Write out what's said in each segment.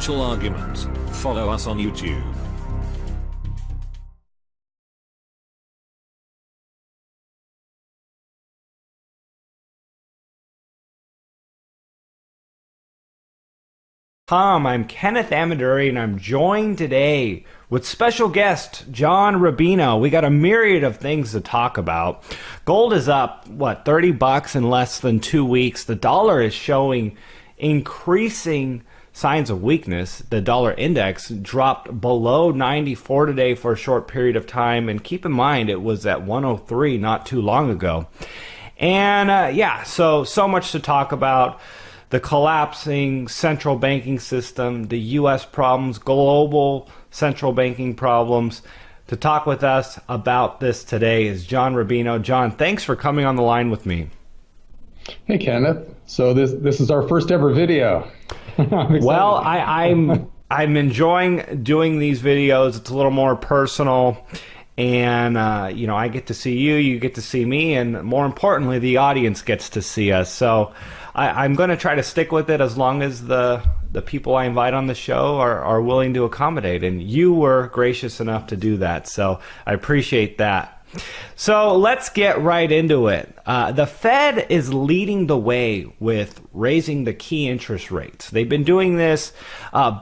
Financial Argument. Follow us on YouTube. I'm Kenneth Amaduri, and I'm joined today with special guest John Rubino. We got a myriad of things to talk about. Gold is up, $30 in less than 2 weeks. The dollar is showing increasing signs of weakness. The dollar index dropped below 94 today for a short period of time, and keep in mind it was at 103 not too long ago. And so much to talk about. The collapsing central banking system, the U.S. problems, global central banking problems. To talk with us about this today is John Rubino. John, thanks for coming on the line with me. Hey, Kenneth. So this is our first ever video. Well, I'm enjoying doing these videos. It's a little more personal. And, I get to see you, you get to see me, and more importantly, the audience gets to see us. So I'm going to try to stick with it as long as the people I invite on the show are willing to accommodate. And you were gracious enough to do that. So I appreciate that. So let's get right into it. The Fed is leading the way with raising the key interest rates. They've been doing this.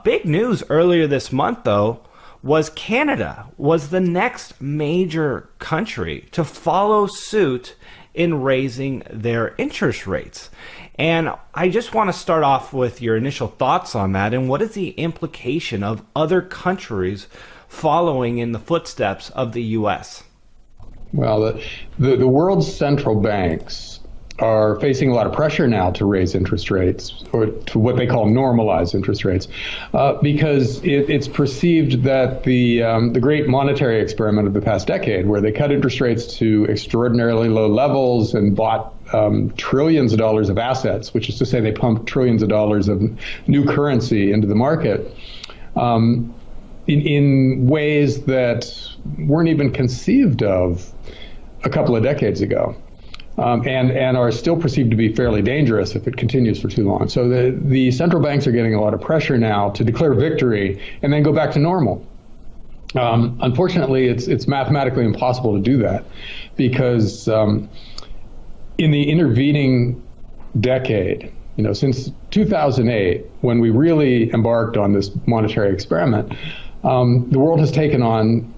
Big news earlier this month, though, was Canada was the next major country to follow suit in raising their interest rates. And I just want to start off with your initial thoughts on that, and what is the implication of other countries following in the footsteps of the U.S.? Well, the world's central banks are facing a lot of pressure now to raise interest rates, or to what they call normalized interest rates, because it's perceived that the great monetary experiment of the past decade, where they cut interest rates to extraordinarily low levels and bought trillions of dollars of assets, which is to say they pumped trillions of dollars of new currency into the market, in ways that weren't even conceived of a couple of decades ago. And are still perceived to be fairly dangerous if it continues for too long. So the central banks are getting a lot of pressure now to declare victory and then go back to normal. Unfortunately, it's mathematically impossible to do that because in the intervening decade, since 2008, when we really embarked on this monetary experiment, the world has taken on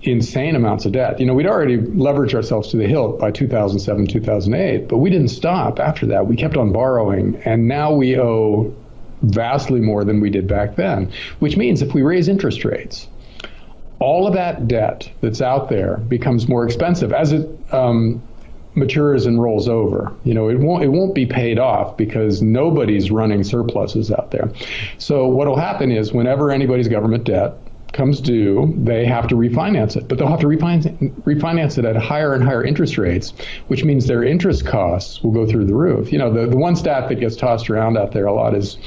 insane amounts of debt. We'd already leveraged ourselves to the hilt by 2007, 2008, but we didn't stop after that. We kept on borrowing, and now we owe vastly more than we did back then, which means if we raise interest rates, all of that debt that's out there becomes more expensive as it matures and rolls over. It won't be paid off because nobody's running surpluses out there. So what'll happen is whenever anybody's government debt comes due, they have to refinance it, but they'll have to refinance it at higher and higher interest rates, which means their interest costs will go through the roof. The one stat that gets tossed around out there a lot is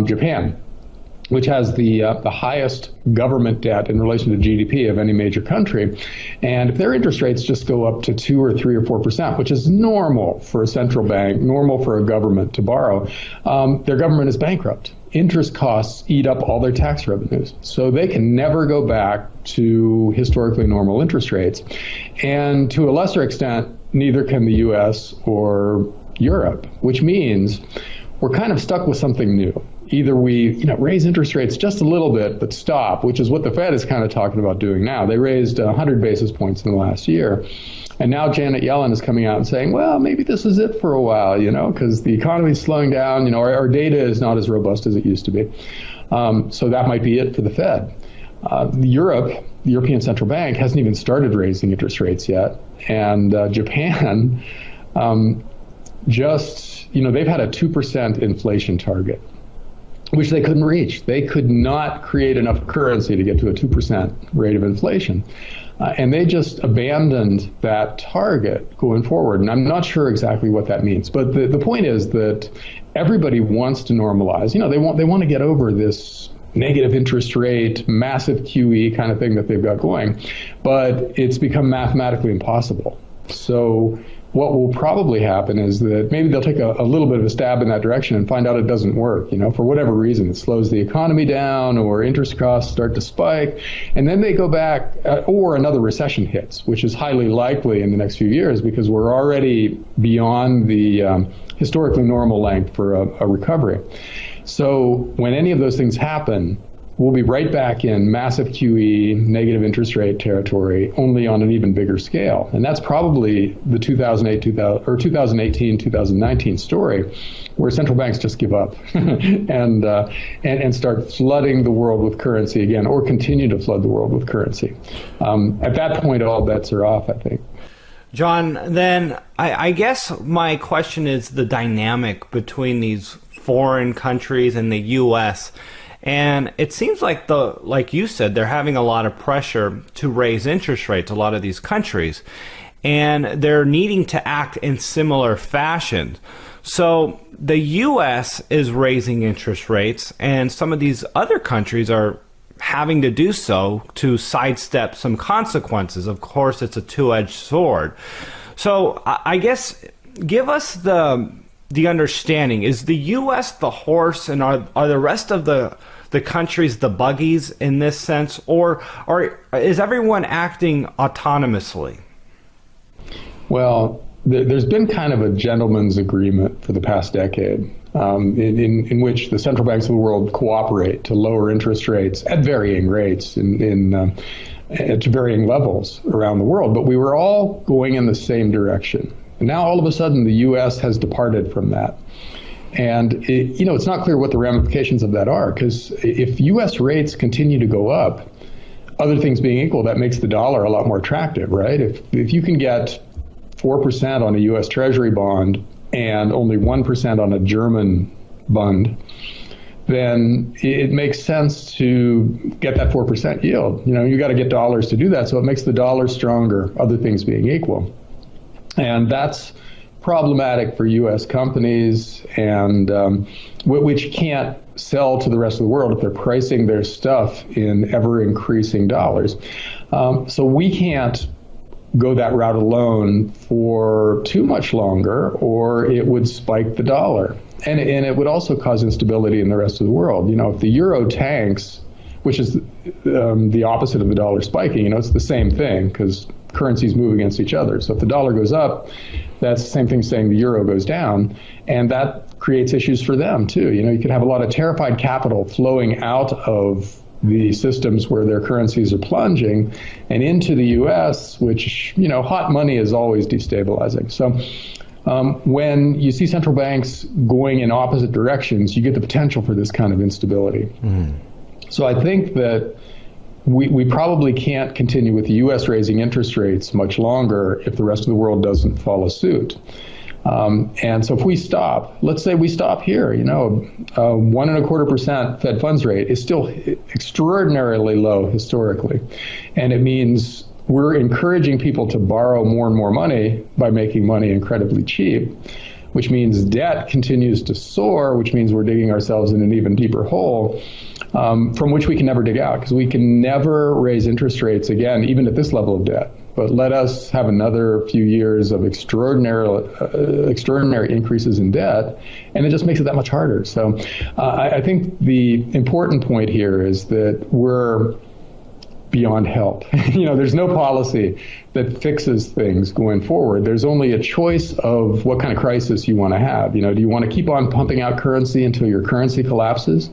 Japan, which has the highest government debt in relation to GDP of any major country. And if their interest rates just go up to 2 or 3 or 4%, which is normal for a central bank, normal for a government to borrow, their government is bankrupt. Interest costs eat up all their tax revenues. So they can never go back to historically normal interest rates. And to a lesser extent, neither can the US or Europe, which means we're kind of stuck with something new. Either we raise interest rates just a little bit, but stop, which is what the Fed is kind of talking about doing now. They raised 100 basis points in the last year. And now Janet Yellen is coming out and saying, well, maybe this is it for a while, because the economy is slowing down. Our data is not as robust as it used to be. So that might be it for the Fed. Europe, the European Central Bank, hasn't even started raising interest rates yet. And Japan, they've had a 2% inflation target, which they couldn't reach. They could not create enough currency to get to a 2% rate of inflation. And they just abandoned that target going forward. And I'm not sure exactly what that means. But the point is that everybody wants to normalize. They want to get over this negative interest rate, massive QE kind of thing that they've got going. But it's become mathematically impossible. So what will probably happen is that maybe they'll take a little bit of a stab in that direction and find out it doesn't work, for whatever reason. It slows the economy down, or interest costs start to spike, and then they go back, or another recession hits, which is highly likely in the next few years because we're already beyond the historically normal length for a recovery. So when any of those things happen, we'll be right back in massive QE, negative interest rate territory, only on an even bigger scale. And that's probably the 2018-2019 story, where central banks just give up and start flooding the world with currency again, or continue to flood the world with currency. At that point, all bets are off, I think. John, then I guess my question is the dynamic between these foreign countries and the U.S., and it seems like like you said, they're having a lot of pressure to raise interest rates, a lot of these countries, and they're needing to act in similar fashion. So the U.S. is raising interest rates, and some of these other countries are having to do so to sidestep some consequences. Of course, it's a two-edged sword. So I guess give us the understanding. Is the U.S. the horse, and are the rest of the countries the buggies in this sense, or is everyone acting autonomously? Well, there's been kind of a gentleman's agreement for the past decade in which the central banks of the world cooperate to lower interest rates at varying rates at varying levels around the world. But we were all going in the same direction. And now all of a sudden the U.S. has departed from that. And it's not clear what the ramifications of that are, because if U.S. rates continue to go up, other things being equal, that makes the dollar a lot more attractive, right? If you can get 4% on a U.S. Treasury bond and only 1% on a German bond, then it makes sense to get that 4% yield. You got to get dollars to do that, so it makes the dollar stronger, other things being equal. And that's problematic for U.S. companies, and which can't sell to the rest of the world if they're pricing their stuff in ever-increasing dollars. So we can't go that route alone for too much longer, or it would spike the dollar. And it would also cause instability in the rest of the world. If the euro tanks, which is the opposite of the dollar spiking, it's the same thing, because currencies move against each other. So if the dollar goes up, that's the same thing saying the euro goes down, and that creates issues for them too. You could have a lot of terrified capital flowing out of the systems where their currencies are plunging and into the U.S., which, hot money is always destabilizing. So when you see central banks going in opposite directions, you get the potential for this kind of instability. So I think that we probably can't continue with the U.S. raising interest rates much longer if the rest of the world doesn't follow suit. And so if we stop, let's say we stop here, 1.25% Fed funds rate is still extraordinarily low historically. And it means we're encouraging people to borrow more and more money by making money incredibly cheap, which means debt continues to soar, which means we're digging ourselves in an even deeper hole from which we can never dig out, because we can never raise interest rates again, even at this level of debt. But let us have another few years of extraordinary increases in debt, and it just makes it that much harder. So I think the important point here is that we're beyond help. There's no policy that fixes things going forward. There's only a choice of what kind of crisis you want to have. Do you want to keep on pumping out currency until your currency collapses?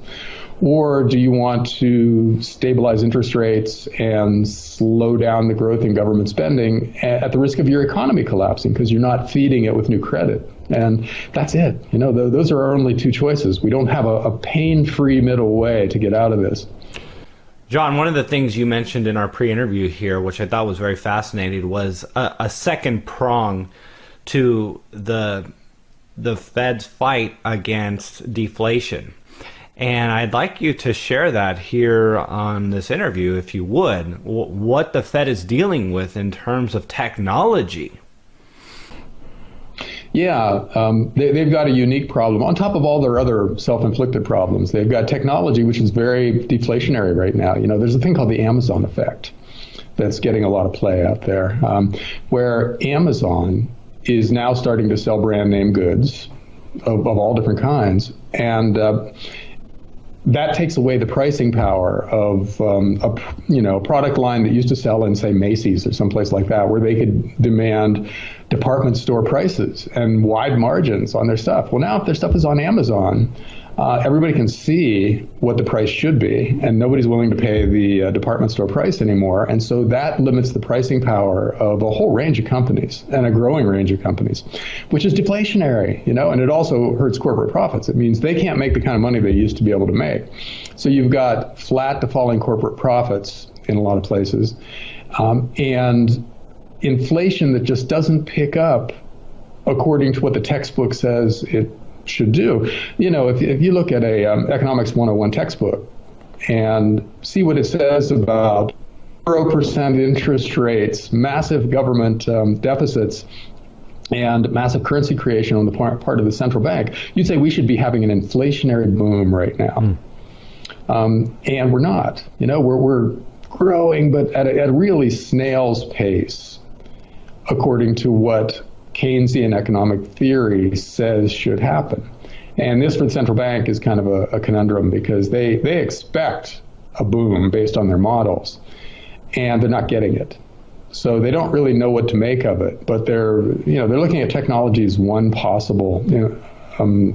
Or do you want to stabilize interest rates and slow down the growth in government spending at the risk of your economy collapsing because you're not feeding it with new credit? And that's it. Those are our only two choices. We don't have a pain-free middle way to get out of this. John, one of the things you mentioned in our pre-interview here, which I thought was very fascinating, was a second prong to the Fed's fight against deflation. And I'd like you to share that here on this interview, if you would, what the Fed is dealing with in terms of technology. Yeah, they've got a unique problem. On top of all their other self-inflicted problems, they've got technology, which is very deflationary right now. There's a thing called the Amazon effect that's getting a lot of play out there, where Amazon is now starting to sell brand name goods of all different kinds. And that takes away the pricing power of a product line that used to sell in, say, Macy's or someplace like that, where they could demand department store prices and wide margins on their stuff. Well, now if their stuff is on Amazon, everybody can see what the price should be, and nobody's willing to pay the department store price anymore. And so that limits the pricing power of a whole range of companies, and a growing range of companies, which is deflationary, and it also hurts corporate profits. It means they can't make the kind of money they used to be able to make. So you've got flat to falling corporate profits in a lot of places, and inflation that just doesn't pick up according to what the textbook says it should do. If you look at a Economics 101 textbook and see what it says about 0% interest rates, massive government deficits, and massive currency creation on the part of the central bank, you'd say we should be having an inflationary boom right now. And we're not. We're growing, but at a really snail's pace, according to what Keynesian economic theory says should happen. And this for the central bank is kind of a conundrum, because they expect a boom based on their models, and they're not getting it. So they don't really know what to make of it, but they're looking at technology as one possible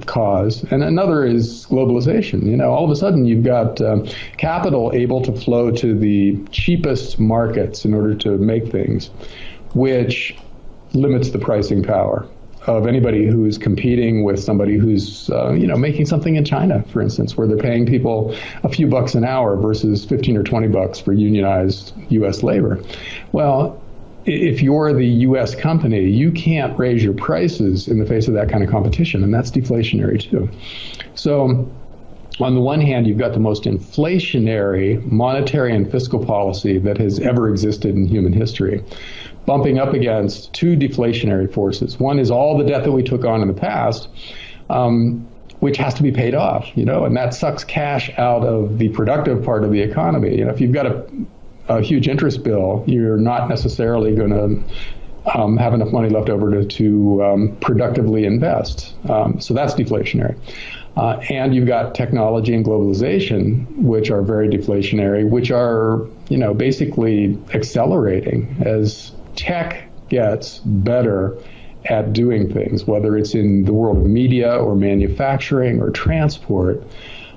cause, and another is globalization. All of a sudden you've got capital able to flow to the cheapest markets in order to make things, which limits the pricing power of anybody who's competing with somebody who's making something in China, for instance, where they're paying people a few bucks an hour versus 15 or 20 bucks for unionized U.S. labor. Well, if you're the U.S. company, you can't raise your prices in the face of that kind of competition, and that's deflationary too. So on the one hand, you've got the most inflationary monetary and fiscal policy that has ever existed in human history, bumping up against two deflationary forces. One is all the debt that we took on in the past, which has to be paid off, and that sucks cash out of the productive part of the economy. If you've got a huge interest bill, you're not necessarily going to have enough money left over to productively invest. So that's deflationary. And you've got technology and globalization, which are very deflationary, which are, basically accelerating as tech gets better at doing things, whether it's in the world of media or manufacturing or transport.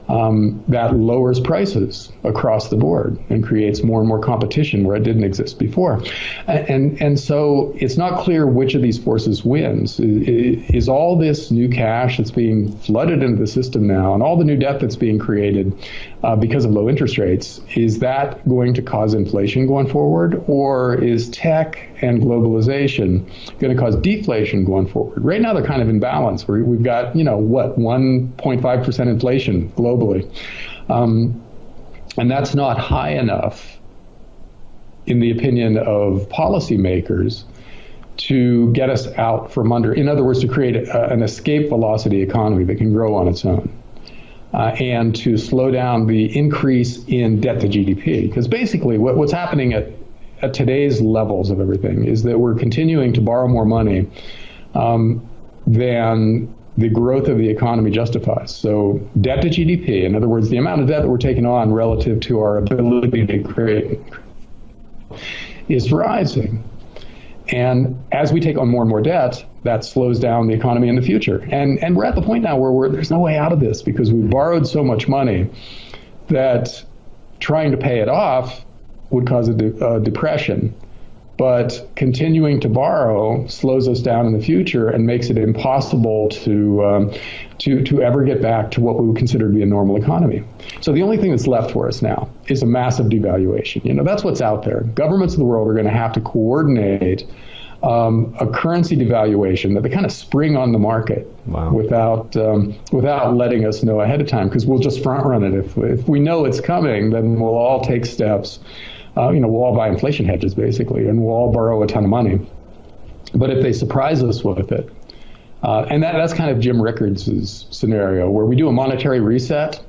That lowers prices across the board and creates more and more competition where it didn't exist before. And so it's not clear which of these forces wins. Is all this new cash that's being flooded into the system now, and all the new debt that's being created because of low interest rates, is that going to cause inflation going forward? Or is tech and globalization going to cause deflation going forward? Right now they're kind of in balance. We've got, 1.5% inflation globally. And that's not high enough, in the opinion of policymakers, to get us out from under. In other words, to create an escape velocity economy that can grow on its own. And to slow down the increase in debt to GDP. Because basically what's happening at today's levels of everything is that we're continuing to borrow more money than the growth of the economy justifies. So debt to GDP, in other words, the amount of debt that we're taking on relative to our ability to create, is rising. And as we take on more and more debt, that slows down the economy in the future. And we're at the point now where there's no way out of this, because we've borrowed so much money that trying to pay it off would cause a depression. But continuing to borrow slows us down in the future and makes it impossible to ever get back to what we would consider to be a normal economy. So the only thing that's left for us now is a massive devaluation. That's what's out there. Governments of the world are going to have to coordinate a currency devaluation that they kind of spring on the market. Wow. without letting us know ahead of time, because we'll just front run it. If we know it's coming, then we'll all take steps. We'll all buy inflation hedges, basically, and we'll all borrow a ton of money. But if they surprise us with it, and that's kind of Jim Rickards' scenario, where we do a monetary reset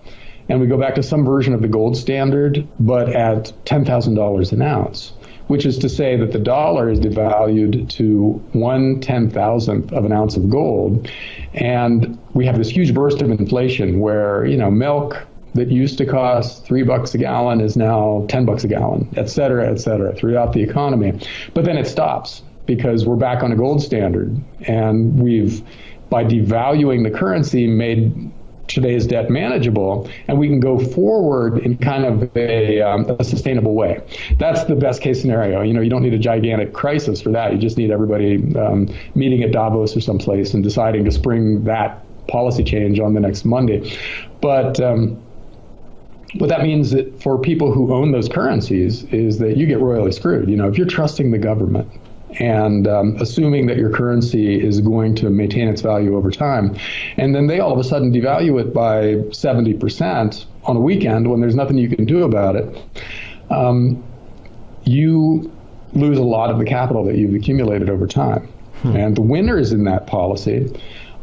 and we go back to some version of the gold standard, but at $10,000 an ounce. which is to say that the dollar is devalued to 1/10,000th of an ounce of gold. And we have this huge burst of inflation where, milk that used to cost $3 a gallon is now $10 a gallon, et cetera, throughout the economy. But then it stops because we're back on a gold standard. And we've, by devaluing the currency, made today's debt manageable, and we can go forward in kind of a sustainable way. That's the best case scenario. You don't need a gigantic crisis for that. You just need everybody meeting at Davos or someplace and deciding to spring that policy change on the next Monday. But what that means that for people who own those currencies is that you get royally screwed. If you're trusting the government and assuming that your currency is going to maintain its value over time, and then they all of a sudden devalue it by 70% on a weekend when there's nothing you can do about it, you lose a lot of the capital that you've accumulated over time. And the winners in that policy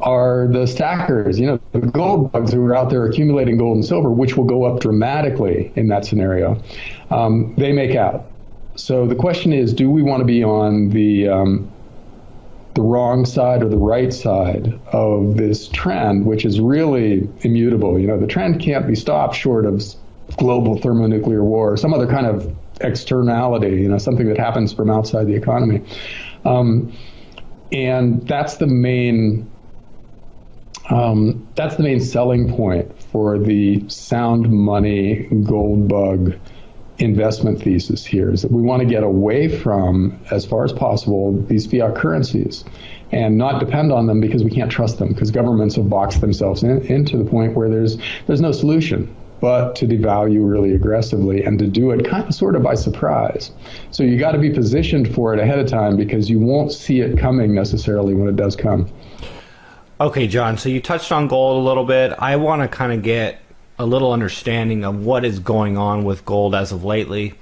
are the stackers, the gold bugs who are out there accumulating gold and silver, which will go up dramatically in that scenario. They make out. So the question is, do we want to be on the wrong side or the right side of this trend, which is really immutable? The trend can't be stopped short of global thermonuclear war or some other kind of externality, something that happens from outside the economy. And that's the main selling point for the sound money gold bug investment thesis here, is that we want to get away from, as far as possible, these fiat currencies and not depend on them because we can't trust them, because governments have boxed themselves into the point where there's no solution but to devalue really aggressively and to do it kind of sort of by surprise. So you got to be positioned for it ahead of time because you won't see it coming necessarily when it does come. Okay, John, so you touched on gold a little bit. I want to kind of get a little understanding of what is going on with gold as of lately.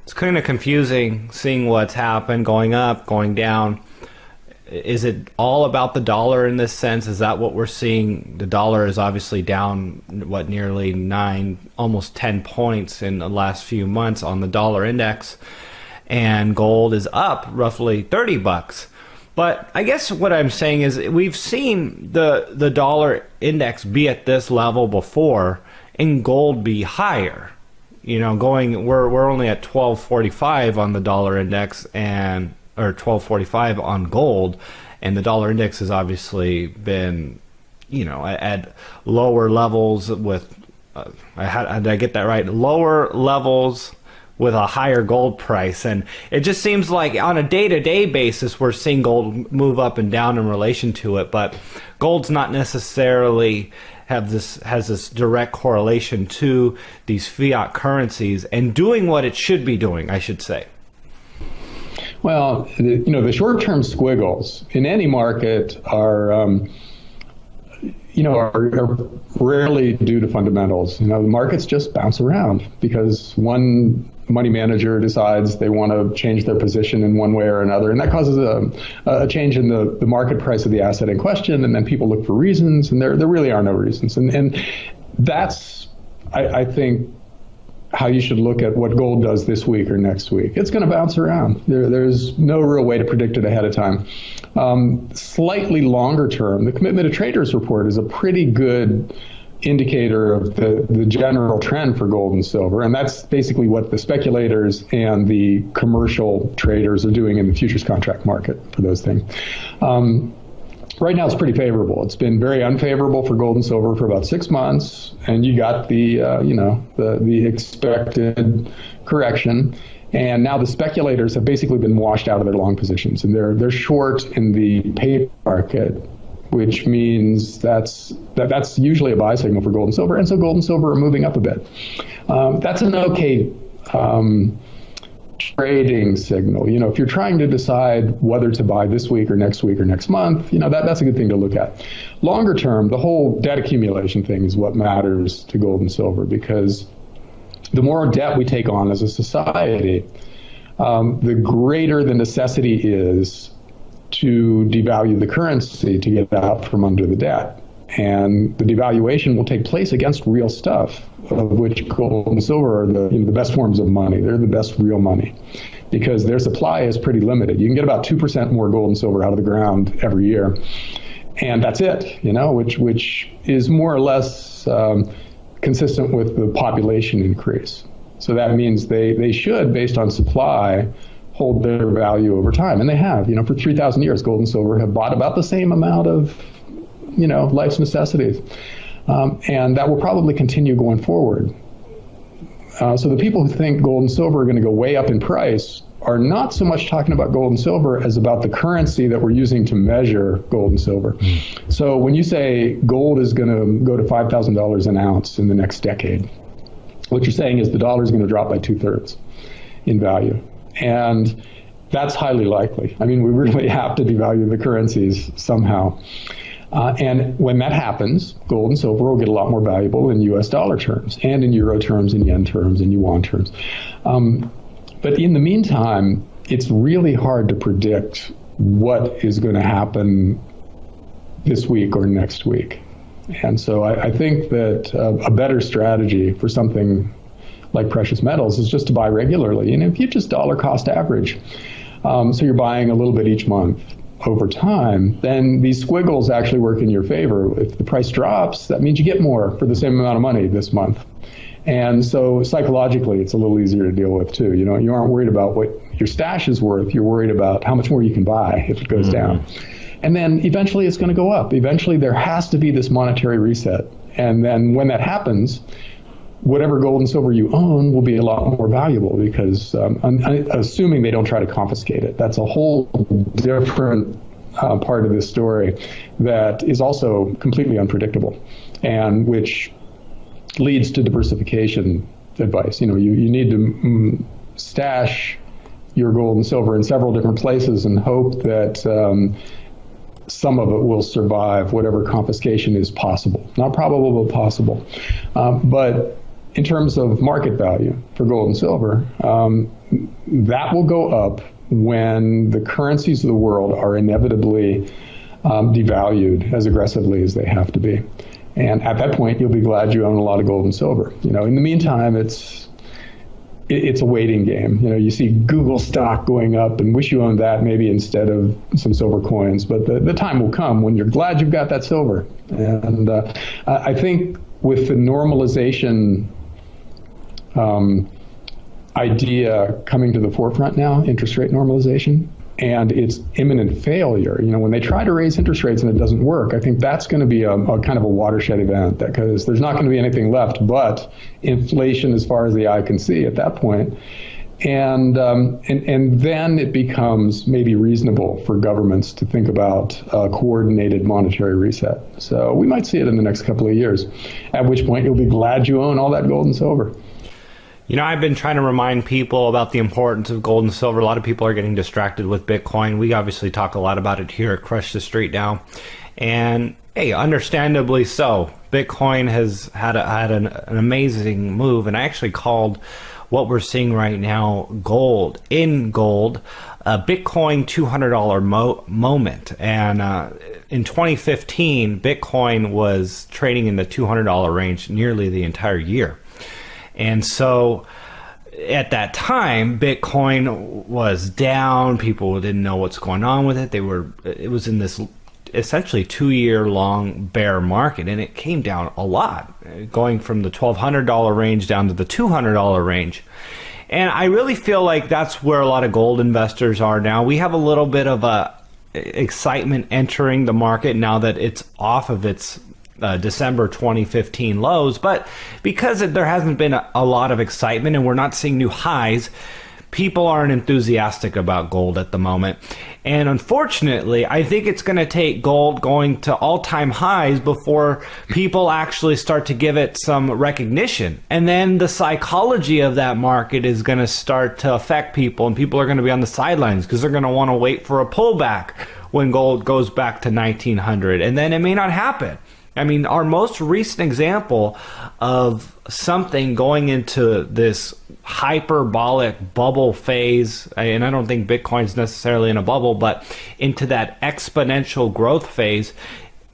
It's kind of confusing seeing what's happened, going up, going down. Is it all about the dollar in this sense? Is that what we're seeing? The dollar is obviously down, nearly 9, almost 10 points in the last few months on the dollar index, and gold is up roughly $30. But I guess what I'm saying is we've seen the dollar index be at this level before and gold be higher. We're only at 1245 on the dollar index or 1245 on gold, and the dollar index has obviously been at lower levels with did I get that right? Lower levels with a higher gold price. And it just seems like on a day-to-day basis we're seeing gold move up and down in relation to it, but gold's not necessarily has this direct correlation to these fiat currencies and doing what it should be doing, I should say. Well, the short-term squiggles in any market are rarely due to fundamentals. The markets just bounce around because one money manager decides they want to change their position in one way or another, and that causes a change in the market price of the asset in question, and then people look for reasons, and there really are no reasons. And that's, I think, how you should look at what gold does this week or next week. It's going to bounce around. There's no real way to predict it ahead of time. Slightly longer term, the Commitment of Traders report is a pretty good indicator of the general trend for gold and silver, and that's basically what the speculators and the commercial traders are doing in the futures contract market for those things. Right now it's pretty favorable. It's been very unfavorable for gold and silver for about 6 months, and you got the expected correction. And now the speculators have basically been washed out of their long positions, and they're short in the paper market, which means that's usually a buy signal for gold and silver. And so gold and silver are moving up a bit. That's an okay trading signal. If you're trying to decide whether to buy this week or next month, that's a good thing to look at. Longer term, the whole debt accumulation thing is what matters to gold and silver, because the more debt we take on as a society, the greater the necessity is to devalue the currency to get out from under the debt. And the devaluation will take place against real stuff, of which gold and silver are the best forms of money. They're the best real money because their supply is pretty limited. You can get about 2% more gold and silver out of the ground every year. And that's it, which is more or less consistent with the population increase. So that means they should, based on supply, hold their value over time. And they have. For 3,000 years, gold and silver have bought about the same amount of life's necessities. And that will probably continue going forward. So the people who think gold and silver are going to go way up in price are not so much talking about gold and silver as about the currency that we're using to measure gold and silver. So when you say gold is going to go to $5,000 an ounce in the next decade, what you're saying is the dollar is going to drop by 2/3 in value. And that's highly likely. I mean, we really have to devalue the currencies somehow. And when that happens, gold and silver will get a lot more valuable in US dollar terms and in euro terms and yen terms and yuan terms. But in the meantime, it's really hard to predict what is going to happen this week or next week. And so I think that a better strategy for something like precious metals is just to buy regularly. And if you just dollar cost average, so you're buying a little bit each month, over time, then these squiggles actually work in your favor. If the price drops, that means you get more for the same amount of money this month. And so psychologically, it's a little easier to deal with too. You aren't worried about what your stash is worth. You're worried about how much more you can buy if it goes down. And then eventually it's going to go up. Eventually there has to be this monetary reset. And then when that happens, whatever gold and silver you own will be a lot more valuable because assuming they don't try to confiscate it. That's a whole different part of this story that is also completely unpredictable and which leads to diversification advice. You need to stash your gold and silver in several different places and hope that some of it will survive whatever confiscation is possible. Not probable, but possible. But in terms of market value for gold and silver, that will go up when the currencies of the world are inevitably devalued as aggressively as they have to be. And at that point, you'll be glad you own a lot of gold and silver. In the meantime, it's a waiting game. You see Google stock going up and wish you owned that maybe instead of some silver coins. But the time will come when you're glad you've got that silver. And I think with the normalization idea coming to the forefront now, interest rate normalization, and its imminent failure. When they try to raise interest rates and it doesn't work, I think that's going to be a kind of a watershed event because there's not going to be anything left but inflation as far as the eye can see at that point. And then it becomes maybe reasonable for governments to think about a coordinated monetary reset. So we might see it in the next couple of years, at which point you'll be glad you own all that gold and silver. I've been trying to remind people about the importance of gold and silver. A lot of people are getting distracted with Bitcoin. We obviously talk a lot about it here at Crush the Street now. And hey, understandably so. Bitcoin has had an amazing move. And I actually called what we're seeing right now gold, a Bitcoin $200 moment. And in 2015, Bitcoin was trading in the $200 range nearly the entire year. And so at that time, Bitcoin was down. People didn't know what's going on with it. It was in this essentially 2-year-long bear market, and it came down a lot, going from the $1,200 range down to the $200 range. And I really feel like that's where a lot of gold investors are now. We have a little bit of a excitement entering the market now that it's off of its December 2015 lows, but because there hasn't been a lot of excitement and we're not seeing new highs, people aren't enthusiastic about gold at the moment. And unfortunately, I think it's going to take gold going to all-time highs before people actually start to give it some recognition. And then the psychology of that market is going to start to affect people, and people are going to be on the sidelines because they're going to want to wait for a pullback when gold goes back to 1900, and then it may not happen. I mean, our most recent example of something going into this hyperbolic bubble phase, and I don't think Bitcoin's necessarily in a bubble, but into that exponential growth phase,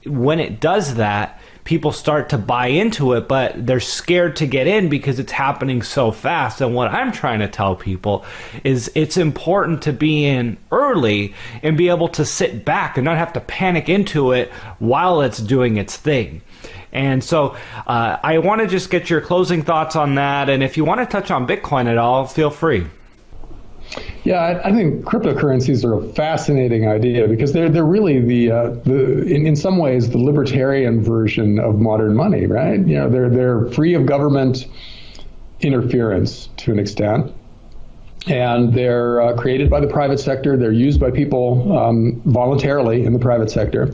when it does that, people start to buy into it, but they're scared to get in because it's happening so fast. And what I'm trying to tell people is it's important to be in early and be able to sit back and not have to panic into it while it's doing its thing. And so I want to just get your closing thoughts on that. And if you want to touch on Bitcoin at all, feel free. Yeah, I think cryptocurrencies are a fascinating idea because they're really in some ways the libertarian version of modern money, right? You know, they're free of government interference to an extent, and they're created by the private sector. They're used by people voluntarily in the private sector,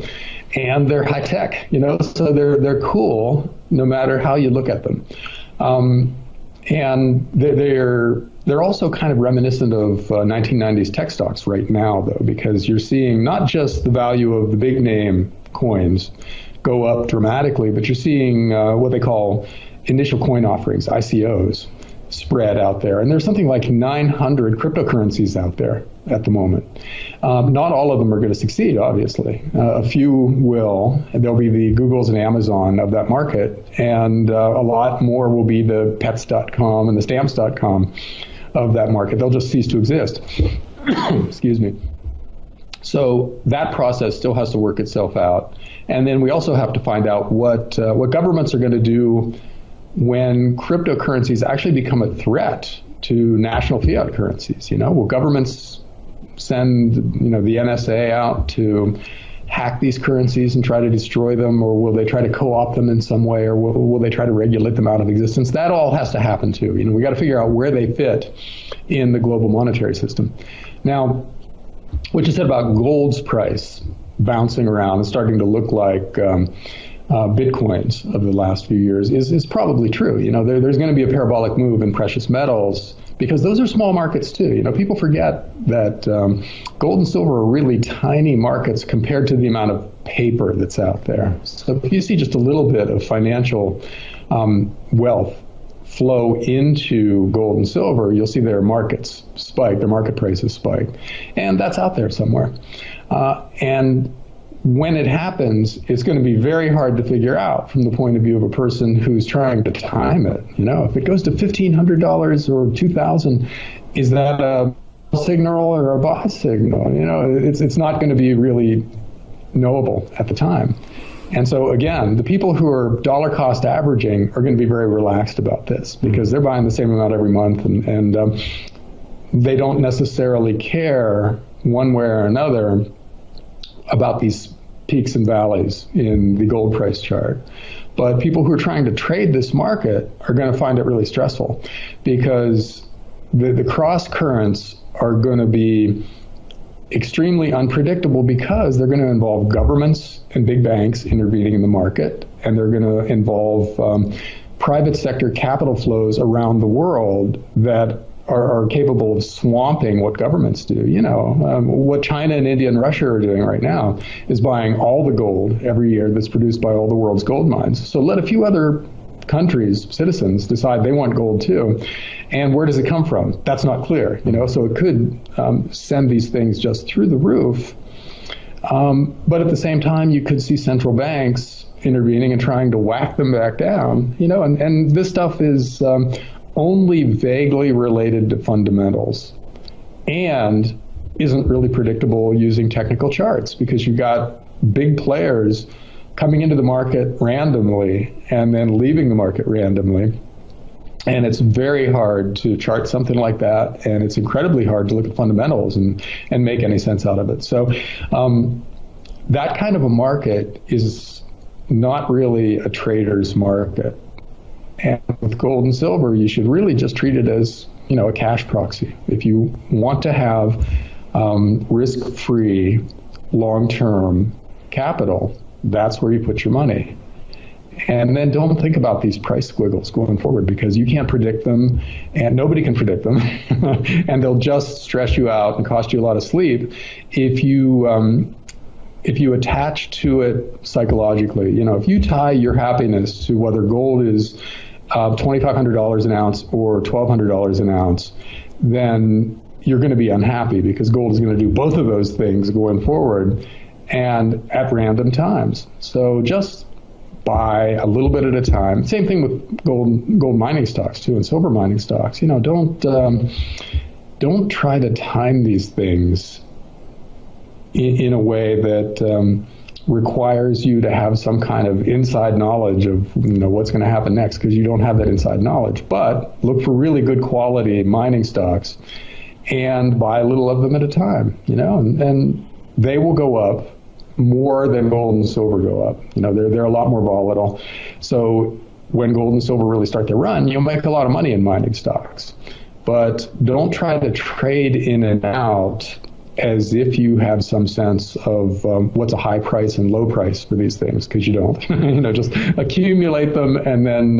and they're high tech. You know, so they're cool no matter how you look at them, and they're also kind of reminiscent of 1990s tech stocks right now, though, because you're seeing not just the value of the big name coins go up dramatically, but you're seeing what they call initial coin offerings, ICOs, spread out there. And there's something like 900 cryptocurrencies out there at the moment. Not all of them are going to succeed, obviously. A few will. There'll be the Googles and Amazon of that market, and a lot more will be the pets.com and the stamps.com of that market. They'll just cease to exist. Excuse me. So that process still has to work itself out. And then we also have to find out what governments are going to do when cryptocurrencies actually become a threat to national fiat currencies. You know, will governments send, the NSA out to hack these currencies and try to destroy them, or will they try to co-opt them in some way, or will they try to regulate them out of existence? That all has to happen too. We got to figure out where they fit in the global monetary system. Now, what you said about gold's price bouncing around and starting to look like Bitcoins of the last few years is probably true. There's going to be a parabolic move in precious metals because those are small markets too. People forget that gold and silver are really tiny markets compared to the amount of paper that's out there. So if you see just a little bit of financial wealth flow into gold and silver, you'll see their markets spike, their market prices spike. And that's out there somewhere. And when it happens, it's going to be very hard to figure out from the point of view of a person who's trying to time it. If it goes to $1,500 or $2,000, is that a signal or a buy signal? It's not going to be really knowable at the time. And so again, the people who are dollar cost averaging are going to be very relaxed about this because they're buying the same amount every month, and they don't necessarily care one way or another about these peaks and valleys in the gold price chart. But people who are trying to trade this market are going to find it really stressful because the cross currents are going to be extremely unpredictable because they're going to involve governments and big banks intervening in the market, and they're going to involve private sector capital flows around the world that are capable of swamping what governments do. What China and India and Russia are doing right now is buying all the gold every year that's produced by all the world's gold mines. So let a few other countries, citizens, decide they want gold too. And where does it come from? That's not clear. So it could send these things just through the roof. But at the same time, you could see central banks intervening and trying to whack them back down. And this stuff is only vaguely related to fundamentals and isn't really predictable using technical charts because you've got big players coming into the market randomly and then leaving the market randomly. And it's very hard to chart something like that, and it's incredibly hard to look at fundamentals and make any sense out of it. So that kind of a market is not really a trader's market. And with gold and silver, you should really just treat it as, a cash proxy. If you want to have risk-free, long-term capital, that's where you put your money. And then don't think about these price squiggles going forward because you can't predict them and nobody can predict them. And they'll just stress you out and cost you a lot of sleep if you attach to it psychologically. If you tie your happiness to whether gold is $2,500 an ounce or $1,200 an ounce, then you're going to be unhappy because gold is going to do both of those things going forward. and at random times. So just buy a little bit at a time. Same thing with gold mining stocks too, and silver mining stocks. Don't try to time these things in a way that requires you to have some kind of inside knowledge of what's going to happen next, because you don't have that inside knowledge. But look for really good quality mining stocks and buy a little of them at a time, and they will go up more than gold and silver go up. They're a lot more volatile. So when gold and silver really start to run, you'll make a lot of money in mining stocks. But don't try to trade in and out as if you have some sense of what's a high price and low price for these things, because you don't. Just accumulate them, and then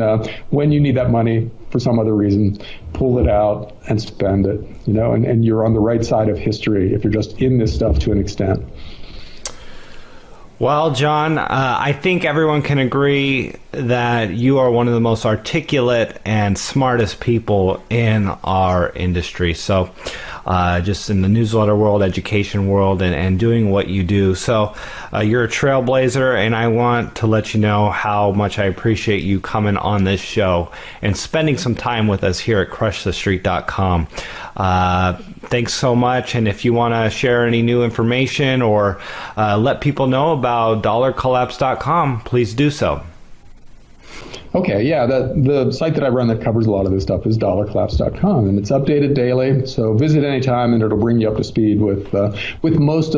when you need that money for some other reason, pull it out and spend it. And you're on the right side of history if you're just in this stuff to an extent. Well, John, I think everyone can agree that you are one of the most articulate and smartest people in our industry. So just in the newsletter world, education world, and doing what you do. So you're a trailblazer, and I want to let you know how much I appreciate you coming on this show and spending some time with us here at crushthestreet.com. Thanks so much. And if you want to share any new information or let people know about dollarcollapse.com, please do so. Okay, yeah, the site that I run that covers a lot of this stuff is dollarcollapse.com, and it's updated daily. So visit anytime, and it'll bring you up to speed with most of